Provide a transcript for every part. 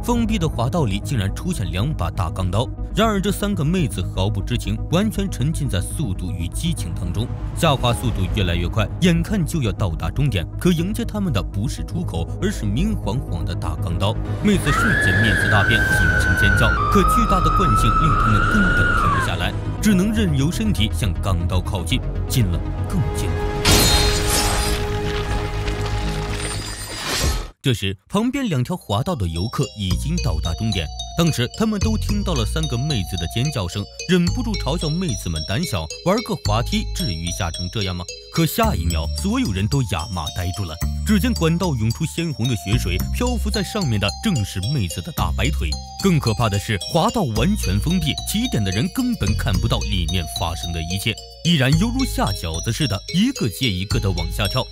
封闭的滑道里竟然出现2把大钢刀。然而这3个妹子毫不知情，完全沉浸在速度与激情当中，下滑速度越来越快，眼看就要到达终点。可迎接他们的不是出口，而是明晃晃的大钢刀。妹子瞬间面色大变，惊声尖叫。可巨大的惯性令他们根本停不下来，只能任由身体向钢刀靠近，近了，更近了。这时，旁边2条滑道的游客已经到达终点。当时，他们都听到了3个妹子的尖叫声，忍不住嘲笑妹子们胆小，玩个滑梯至于吓成这样吗？可下一秒，所有人都哑骂呆住了。只见管道涌出鲜红的血水，漂浮在上面的正是妹子的大白腿。更可怕的是，滑道完全封闭，起点的人根本看不到里面发生的一切，依然犹如下饺子似的，一个接一个的往下跳。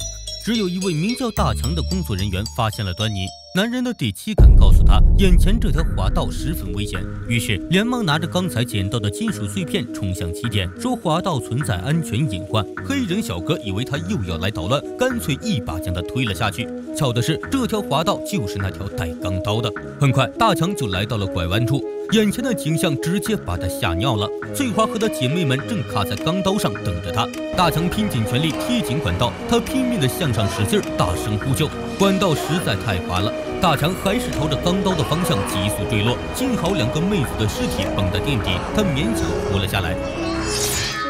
只有一位名叫大强的工作人员发现了端倪，男人的第7感告诉他，眼前这条滑道十分危险，于是连忙拿着刚才捡到的金属碎片冲向起点，说滑道存在安全隐患。黑人小哥以为他又要来捣乱，干脆一把将他推了下去。巧的是，这条滑道就是那条带钢刀的。很快，大强就来到了拐弯处，眼前的景象直接把他吓尿了。翠花和她姐妹们正卡在钢刀上等着他，大强拼尽全力贴紧管道，他拼命地向上使劲，大声呼救。管道实在太滑了，大强还是朝着钢刀的方向急速坠落，幸好2个妹子的尸体绷在垫底，他勉强活了下来。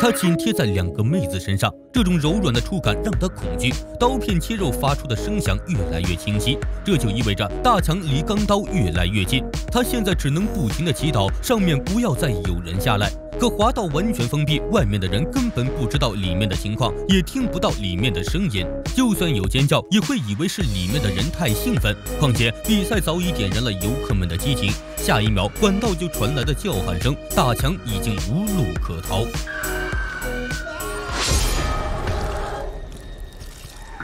他紧贴在2个妹子身上，这种柔软的触感让他恐惧。刀片切肉发出的声响越来越清晰，这就意味着大强离钢刀越来越近。他现在只能不停地祈祷上面不要再有人下来。可滑道完全封闭，外面的人根本不知道里面的情况，也听不到里面的声音。就算有尖叫，也会以为是里面的人太兴奋。况且比赛早已点燃了游客们的激情，下一秒管道就传来的叫喊声，大强已经无路可逃。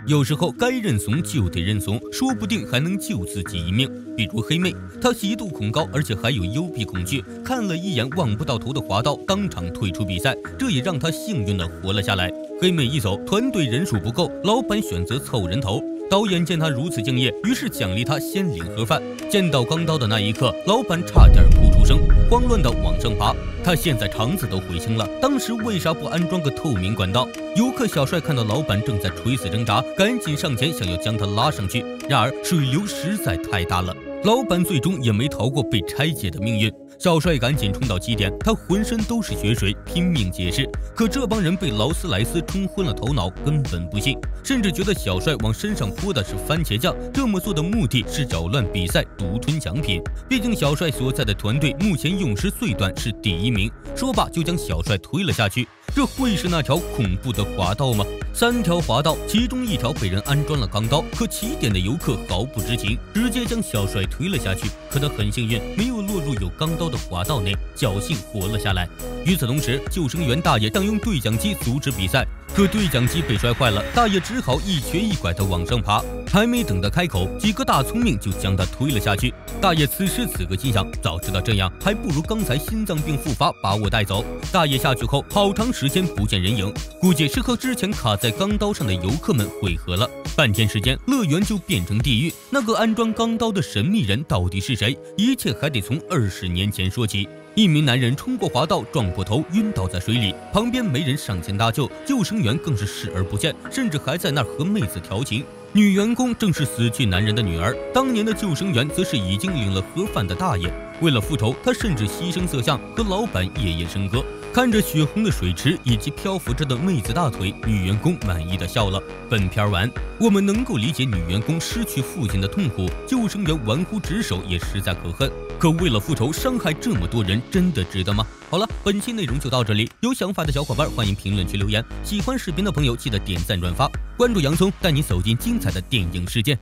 有时候该认怂就得认怂，说不定还能救自己一命。比如黑妹，她极度恐高，而且还有幽闭恐惧，看了一眼望不到头的滑道，当场退出比赛，这也让她幸运地活了下来。黑妹一走，团队人数不够，老板选择凑人头。导演见她如此敬业，于是奖励她先领盒饭。见到钢刀的那一刻，老板差点哭出声，慌乱地往上爬。他现在肠子都悔青了，当时为啥不安装个透明管道？游客小帅看到老板正在垂死挣扎，赶紧上前想要将他拉上去，然而水流实在太大了，老板最终也没逃过被拆解的命运。小帅赶紧冲到起点，他浑身都是血水，拼命解释。可这帮人被劳斯莱斯冲昏了头脑，根本不信，甚至觉得小帅往身上泼的是番茄酱，这么做的目的是扰乱比赛，独吞奖品。毕竟小帅所在的团队目前用时最短是第1名。说罢就将小帅推了下去。这会是那条恐怖的滑道吗？3条滑道，其中1条被人安装了钢刀，可起点的游客毫不知情，直接将小帅推了下去。可他很幸运，没有落入有钢刀的滑道内，侥幸活了下来。与此同时，救生员大爷想用对讲机阻止比赛，可对讲机被摔坏了，大爷只好一瘸一拐地往上爬。还没等他开口，几个大聪明就将他推了下去。大爷此时此刻心想，早知道这样，还不如刚才心脏病复发把我带走。大爷下去后，好长时间不见人影，估计是和之前卡在钢刀上的游客们汇合了。半天时间，乐园就变成地狱。那个安装钢刀的神秘人到底是谁？一切还得从20年前说起。一名男人冲过滑道，撞破头，晕倒在水里，旁边没人上前搭救，救生员更是视而不见，甚至还在那儿和妹子调情。女员工正是死去男人的女儿，当年的救生员则是已经领了盒饭的大爷。为了复仇，他甚至牺牲色相，和老板夜夜笙歌。看着血红的水池以及漂浮着的妹子大腿，女员工满意的笑了。本片完，我们能够理解女员工失去父亲的痛苦，救生员玩忽职守也实在可恨。可为了复仇伤害这么多人，真的值得吗？好了，本期内容就到这里，有想法的小伙伴欢迎评论区留言，喜欢视频的朋友记得点赞转发，关注洋葱，带你走进精彩的电影世界。